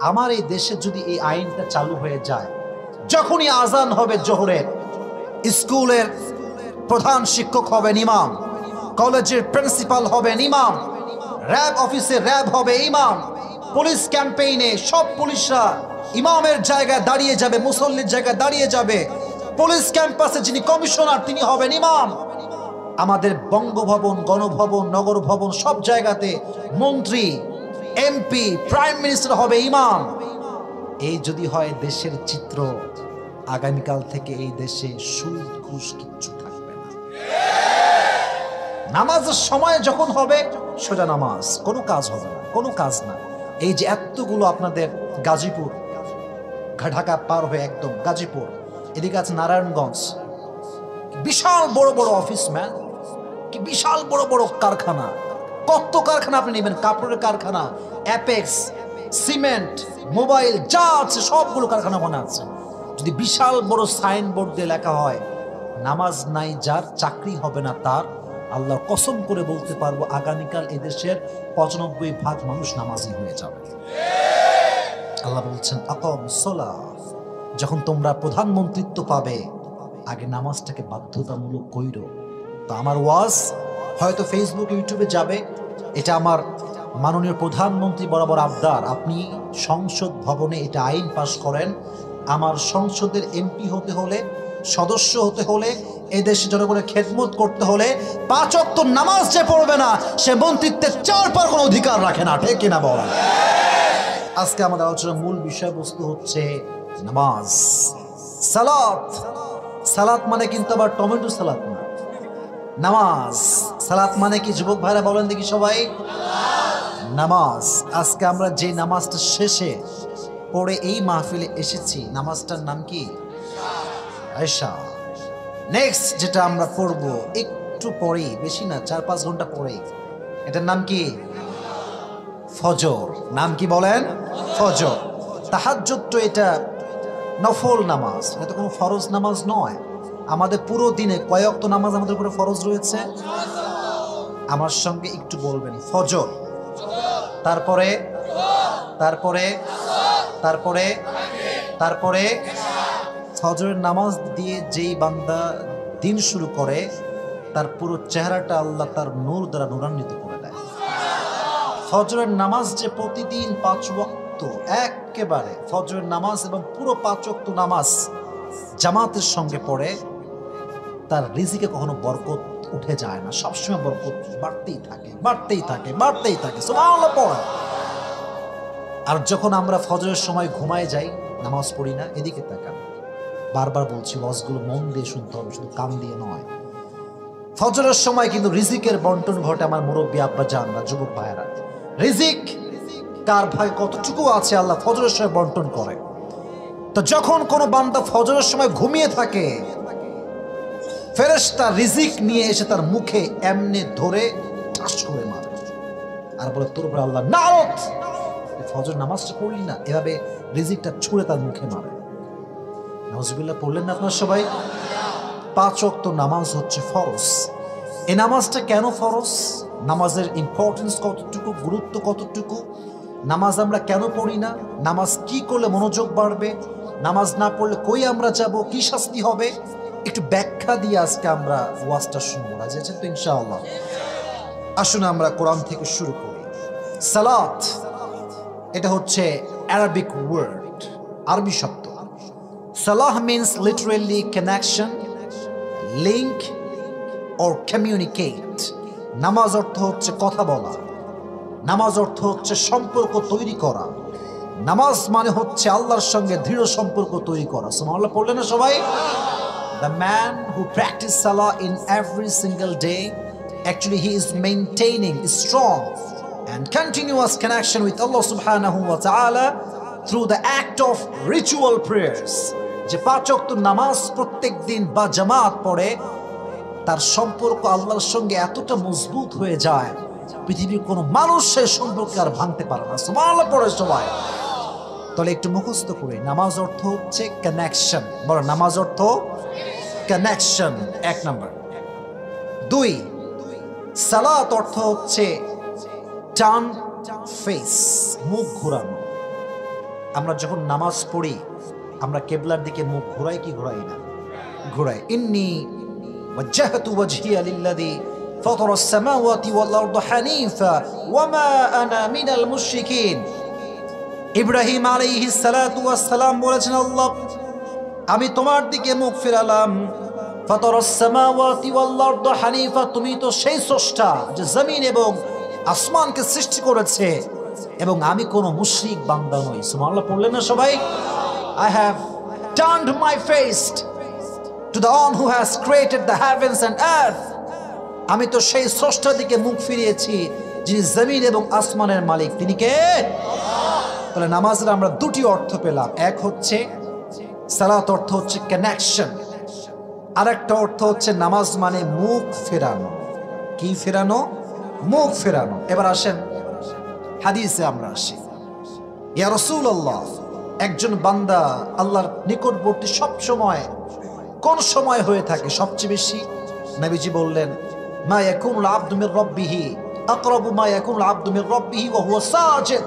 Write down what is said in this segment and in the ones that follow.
আমার এই দেশে যদি এই আইনটা চালু হয়ে যায়, যখনই আজান হবে জোহরের, স্কুলের প্রধান শিক্ষক হবেন ইমাম, কলেজের প্রিন্সিপাল হবেন ইমাম, র্যাব অফিসে র্যাব হবে ইমাম, পুলিশ ক্যাম্পেইনে সব পুলিশরা ইমামের জায়গায় দাঁড়িয়ে যাবে, মুসল্লির জায়গায় দাঁড়িয়ে যাবে, পুলিশ ক্যাম্পাসে যিনি কমিশনার তিনি হবেন ইমাম, আমাদের বঙ্গভবন, গণভবন, নগর ভবন সব জায়গাতে মন্ত্রী, এমপি, প্রাইম মিনিস্টার হবে ইমাম। এই যদি হয় দেশের চিত্র, আগামীকাল থেকে এই দেশে সুদ ঘুষ কিচ্ছু থাকবে না। নামাজের সময় যখন হবে সোজা নামাজ, কোনো কাজ হবে না, কোনো কাজ না। এই যে এতগুলো আপনাদের গাজীপুর, ঢাকা পার হয়ে একদম গাজীপুর, এদিকে আছে নারায়ণগঞ্জ, বিশাল বড় বড় অফিস ম্যান, কি বিশাল বড় বড় কারখানা, কত কারখানা আপনি নেবেন, কাপড়ের কারখানা, অ্যাপেক্স, সিমেন্ট, মোবাইল, যা আছে সবগুলো কারখানা মনে আছে। যদি বিশাল বড় সাইনবোর্ড দিয়ে লেখা হয় নামাজ নাই যার চাকরি হবে না তার, আল্লাহর কসম করে বলতে পারবো আগামীকাল এদেশের ৯৫% মানুষ নামাজি হয়ে যাবে। আল্লাহ বলছেন আকামুস সালাহ, যখন তোমরা প্রধানমন্ত্রিত্ব পাবে আগে নামাজটাকে বাধ্যতামূলক কইরো। তো আমার ওয়াজ হয়তো ফেসবুক, ইউটিউবে যাবে, এটা আমার মাননীয় প্রধানমন্ত্রী বরাবর আবদার, আপনি সংসদ ভবনে এটা আইন পাশ করেন। আমার সংসদের এমপি হতে হলে, সদস্য হতে হলে, এদেশে জনগণের খেদমত করতে হলে ৫ ওয়াক্ত নামাজ যে পড়বে না সে মন্ত্রিত্বের ৪ পার কোনো অধিকার রাখে না, ঠিক কিনা বলেন? আজকে আমাদের আলোচনার মূল বিষয়বস্তু হচ্ছে নামাজ, সালাত। সালাত মানে কিন্তু আবার টমেটো সালাত না, নামাজ। সালাত মানে কি যুবক ভাইরা বলেন দেখি সবাই? নামাজ। আজকে আমরা যে নামাজটা শেষে পড়ে এই মাহফিলে এসেছি, নামাজটার নাম কি? আয়েশা। নেক্সট যেটা আমরা পড়বো একটু পরেই, বেশি না, ৪-৫ ঘন্টা পরেই, এটার নাম কি? ফজর। নাম কি বলেন? ফজর। তাহাজ্জুদ তো এটা নফল নামাজ, এটা কোনো ফরজ নামাজ নয়। আমাদের পুরো দিনে কয় ওয়াক্ত নামাজ আমাদের উপরে ফরজ রয়েছে? আমার সঙ্গে একটু বলবেন, ফজর, তারপরে তারপরে তারপরে তারপরে ফজরের নামাজ দিয়ে যেই বান্দা দিন শুরু করে তার পুরো চেহারাটা আল্লাহ তার নূর দ্বারা নূরান্বিত করে দেয়। ফজরের নামাজ যে প্রতিদিন ৫ ওয়াক্ত একেবারে ফজরের নামাজ এবং পুরো ৫ ওয়াক্ত নামাজ জামাতের সঙ্গে পড়ে, তার রিজিকে কখনো বরকত উঠে যায় না, সবসময় বরকত বাড়তেই থাকে, বাড়তেই থাকে, বাড়তেই থাকে। সুবহানাল্লাহ পড়ে। আর যখন আমরা ফজরের সময় ঘুমায় যাই, নামাজ পড়ি না, এদিকে তাকান, বারবার বলছি ওয়াজগুলো মন দিয়ে শুনতে হবে, শুধু কান দিয়ে নয়। ফজরের সময় কিন্তু রিজিকের বন্টন ঘটে। আমার মুরব্বী আব্বা জানরা, যুবক ভাইয়েরা, রিজিক কার ভাগে কতটুকু আছে আল্লাহ ফজরের সময় বন্টন করে। তো যখন কোনো বান্দা ফজরের সময় ঘুমিয়ে থাকে, ফেরেশতা রিজিক নিয়ে এসে তার মুখে এমনি ধরে ঠাস করে মারে আর বলে, তোর উপরে আল্লাহ নারত, ফজর নামাজটা পড়লি না, এভাবে রিজিকটা ছুঁড়ে তার মুখে মারে। নাউজুবিল্লাহ পড়লেন না আপনার সবাই? ৫ ওয়াক্ত নামাজ হচ্ছে ফরজ। এই নামাজটা কেন ফরজ? নামাজের ইম্পর্টেন্স কতটুকু, গুরুত্ব কতটুকু, নামাজ আমরা কেন পড়ি না, নামাজ কি করলে মনোযোগ বাড়বে, নামাজ না পড়লে কই আমরা যাব, কি শাস্তি হবে, একটু ব্যাখ্যা দিয়ে আজকে আমরা ওয়াজটা শুনবো। রাজি আছেন তো ইনশাআল্লাহ? আসুন আমরা কোরআন থেকে শুরু করি। সালাত এটা হচ্ছে আরবিক ওয়ার্ড, আরবি শব্দ। সালাহ means literally connection, link or communicate. নামাজ অর্থ হচ্ছে কথা বলা, নামাজ অর্থ হচ্ছে সম্পর্ক তৈরি করা, নামাজ মানে হচ্ছে আল্লাহর সঙ্গে দৃঢ় সম্পর্ক তৈরি করা। সুবহানাল্লাহ পড়লেন না সবাই? The man who practices salah in every single day, actually he is maintaining a strong and continuous connection with Allah subhanahu wa ta'ala through the act of ritual prayers. যে ৫ ওয়াক্ত নামাজ প্রত্যেক দিন বা জামাত পড়ে, তার সম্পর্ক আল্লাহর সঙ্গে এতটা মজবুত হয়ে যায়, পৃথিবীর কোনো মানুষ সেই সম্পর্কে আর ভাঙতে পারে না। সুবহানাল্লাহ পড়ে সবাই। তাহলে একটু মুখস্থ করে, নামাজ অর্থ হচ্ছে কানেকশন। বলো, নামাজ অর্থ কানেকশন, ১ নাম্বার। ২, সালাত অর্থ হচ্ছে টার্ন ফেস, মুখ ঘোরানো। আমরা যখন নামাজ পড়ি আমরা কেবলার দিকে মুখ ঘোরাই কি ঘোরাই না? ঘোরাই। ইন্নী ওয়াজ্জাহতু ওয়াজহিয়া লিল্লাযী ফাতারাস সামাওয়াতি ওয়াল আরদা হানিফা ওয়া মা আনা মিনাল মুশরিকিন। ইব্রাহিম আলাইহিস সালাতু ওয়াস সালাম বলেছেন, আল্লাহ আমি তোমার দিকে মুখ ফিরালাম। ফাতারাস সামাওয়াতি ওয়াল আরদা হানিফা, তুমি তো সেই স্রষ্টা যে জমিন এবং আসমানকে সৃষ্টি করেছে, এবং আমি কোনো মুশরিক বান্দা নই। সুবহানাল্লাহ পড়লেন না সবাই? I have turned my face to the one who has created the heavens and earth. আমি তো সেই স্রষ্টার দিকে মুখ ফিরিয়েছি যিনি জমিন এবং আসমানের মালিক। তিনি কে? তাহলে নামাজের আমরা দুটি অর্থ পেলাম। এক হচ্ছে সালাত, অর্থ হচ্ছে কানেকশন। আরেকটা অর্থ হচ্ছে নামাজ মানে মুখ ফেরানো। কি ফেরানো? মুখ ফেরানো। এবার আসেন হাদিসে আমরা আসি। ইয়া রাসূলুল্লাহ, একজন বান্দা আল্লাহর নিকটবর্তী সব সময় কোন সময় হয়ে থাকে সবচেয়ে বেশি? নবীজি বললেন, মা ইয়াকুনুল আবদু মির রাব্বিহি আকরাবু মা ইয়াকুনুল আবদু মির রাব্বিহি ওয়া হুয়া সাজিদ।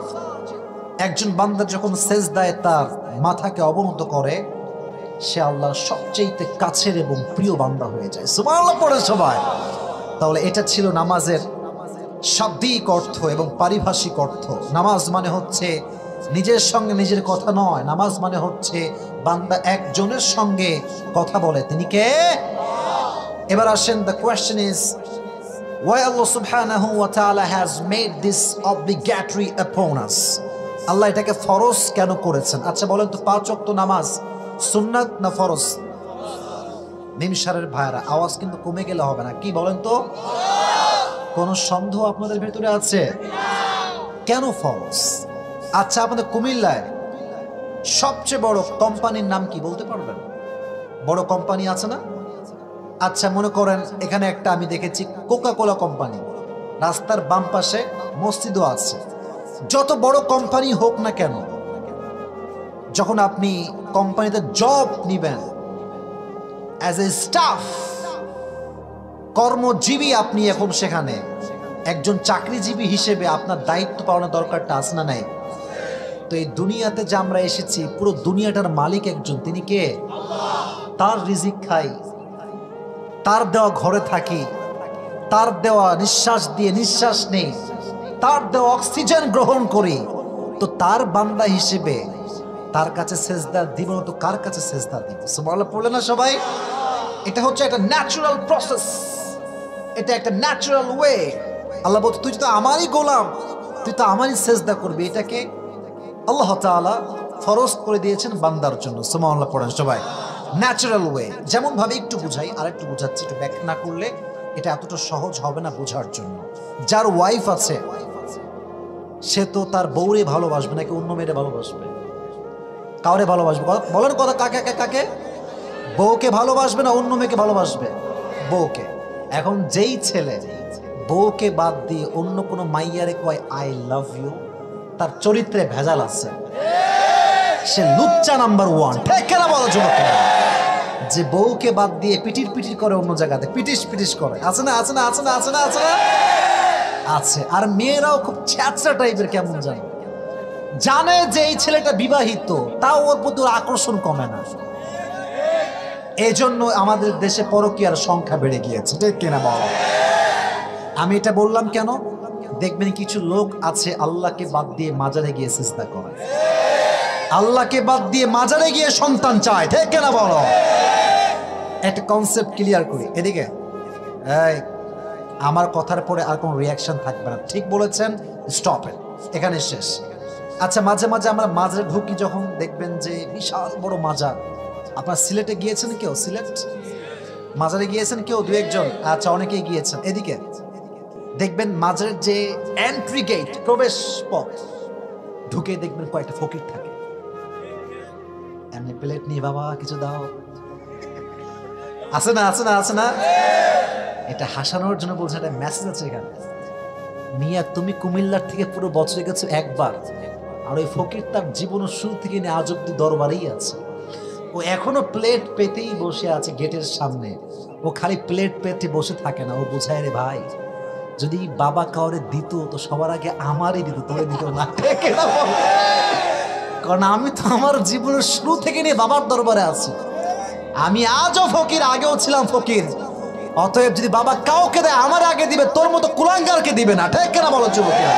একজন বান্দা যখন সেজদায় তার মাথাকে অবনত করে, সে আল্লাহর সবচেয়ে কাছের এবং প্রিয় বান্দা হয়ে যায়। সুবহানাল্লাহ পড়ে সবাই। তাহলে এটা ছিল নামাজের শাব্দিক অর্থ এবং পারিভাষিক অর্থ। নামাজ মানে হচ্ছে নিজের সঙ্গে নিজের কথা নয়, নামাজ মানে হচ্ছে বান্দা একজনের সঙ্গে কথা বলে। তিনি কে? এবার আসেন, the question is why Allah subhanahu wa ta'ala has made this obligatory upon us? আল্লাহ এটাকে ফরজ কেন করেছেন? আচ্ছা বলেন তো, 5 ওয়াক্ত নামাজ সুন্নাত না ফরজ? নিমসারের ভাইরা আওয়াজ কিন্তু কমে গেলে হবে না, কি বলেন তো? কোন সন্দেহ আপনাদের ভেতরে আছে? কেন ফরজ? আচ্ছা আপনাদের কুমিল্লায় সবচেয়ে বড় কোম্পানির নাম কি বলতে পারবেন? বড় কোম্পানি আছে না? আচ্ছা মনে করেন এখানে একটা আমি দেখেছি কোকা কোলা কোম্পানি, রাস্তার বাম পাশে মসজিদও আছে। যত বড় কোম্পানি হোক না কেন, যখন আপনি কোম্পানিতে জব নিবেন অ্যাজ এ স্টাফ, কর্মজীবী আপনি, এখন সেখানে একজন চাকরিজীবী হিসেবে আপনার দায়িত্ব পালনের দরকারটা আছে না নাই? তো এই দুনিয়াতে যে আমরা এসেছি, পুরো দুনিয়াটার মালিক একজন। তিনি কে? তার রিজিক খাই, তার দেওয়া ঘরে থাকি, তার দেওয়া নিঃশ্বাস দিয়ে নিঃশ্বাস নেই, তার দেওয়া অক্সিজেন গ্রহণ করি। তো তার বান্দা হিসেবে তার কাছে সেজদা দিব না তো কার কাছে সেজদা দিব? সুবহানাল্লাহ পড়লে না সবাই? এটা হচ্ছে একটা ন্যাচারাল প্রসেস, এটা একটা ন্যাচারাল ওয়ে। আল্লাহ বলতে, তুই তো আমারই গোলাম, তুই তো আমারই সেজদা করবি। এটাকে আল্লাহ তাআলা ফরজ করে দিয়েছেন বান্দার জন্য। সুবহানাল্লাহ পড়েন সবাই। ন্যাচারাল ওয়ে, যেমন ভাবে একটু বুঝাই, আর একটু বুঝাচ্ছি, একটু ব্যাখ্যা না করলে এটা এতটা সহজ হবে না বোঝার জন্য। যার ওয়াইফ আছে সে তো তার বউরে ভালোবাসবে নাকি অন্য মেয়েরে ভালোবাসবে? কাউরে ভালোবাসবে? বলেন কথা, কাকে কাকে? বউকে ভালোবাসবে না অন্য মেয়েকে ভালোবাসবে? বউকে। এখন যেই ছেলে বউকে বাদ দিয়ে অন্য কোনো মাইয়ারে কয় আই লাভ ইউ, তার চরিত্রে ভেজাল আছে, সে লুচ্চা নাম্বার 1। ঠিক না বলো যুবক? যে বউকে বাদ দিয়ে পিটির পিটির করে অন্য জায়গাতে, পিটিস পিটিস করে, আছে না? আছে না? আছে না? আছে না? আছে না? আছে। আর মেয়েরাও খুব ছ্যাঁচড়া টাইপের, কেমন জানে যে এই ছেলেটা বিবাহিত, তাও ওর প্রতি আকর্ষণ কমে না। এই জন্য আমাদের দেশে পরকীয়ার সংখ্যা বেড়ে গিয়েছে। ঠিক কিনা বলো? আমি এটা বললাম কেন? দেখবেন কিছু লোক আছে আল্লাহকে বাদ দিয়ে মাজারে গিয়ে সিজদা করে, আল্লাহকে বাদ দিয়ে মাজারে গিয়ে সন্তান চায়। ঠিক কিনা বলো? একটা কনসেপ্ট ক্লিয়ার করি। এদিকে এই আমার কথার পরে আর কোনো রিয়াকশন থাকবে না। ঠিক বলেছেন, স্টপ ইট, এখানে শেষ। আচ্ছা মাঝে মাঝে আমরা মাজারে ঢুকি, যখন দেখবেন যে বিশাল বড় মাজার। আপনার সিলেটে গিয়েছেন কেউ? সিলেট মাজারে গিয়েছেন কেউ? 2-1 জন? আচ্ছা অনেকেই গিয়েছেন। এদিকে দেখবেন মাজারের যে এন্ট্রি গেট, প্রবেশ পথ, ঢুকে দেখবেন কয়েকটা ফকির থাকে, এমনি প্লেট নিয়ে, বাবা কিছু দাও। আছে না? আছে না? আছে না? এটা হাসানোর জন্য বলছে, একটা মেসেজ আছে এখানে। মিয়া তুমি কুমিল্লার থেকে পুরো বছরে গেছো একবার, আর ওই ফকির তার জীবনের শুরু থেকে নিয়ে আজ অব্দি দরবারেই আছে। ও এখনো প্লেট পেতেই বসে আছে গেটের সামনে। ও খালি প্লেট পেতে বসে থাকে না, ও বোঝায় রে ভাই, যদি বাবা কাউরে দিত তো সবার আগে আমারই দিত, তোরে দিত না। কারণ আমি তো আমার জীবনের শুরু থেকে নিয়ে বাবার দরবারে আছি। আমি আজও ফকির, আগেও ছিলাম ফকির। অতএব যদি বাবা কাউকে দেয় আমার আগে দিবে, তোর মতো কুলাঙ্গারকে দিবে না। ঠিক কেনা বলো যুবকেরা?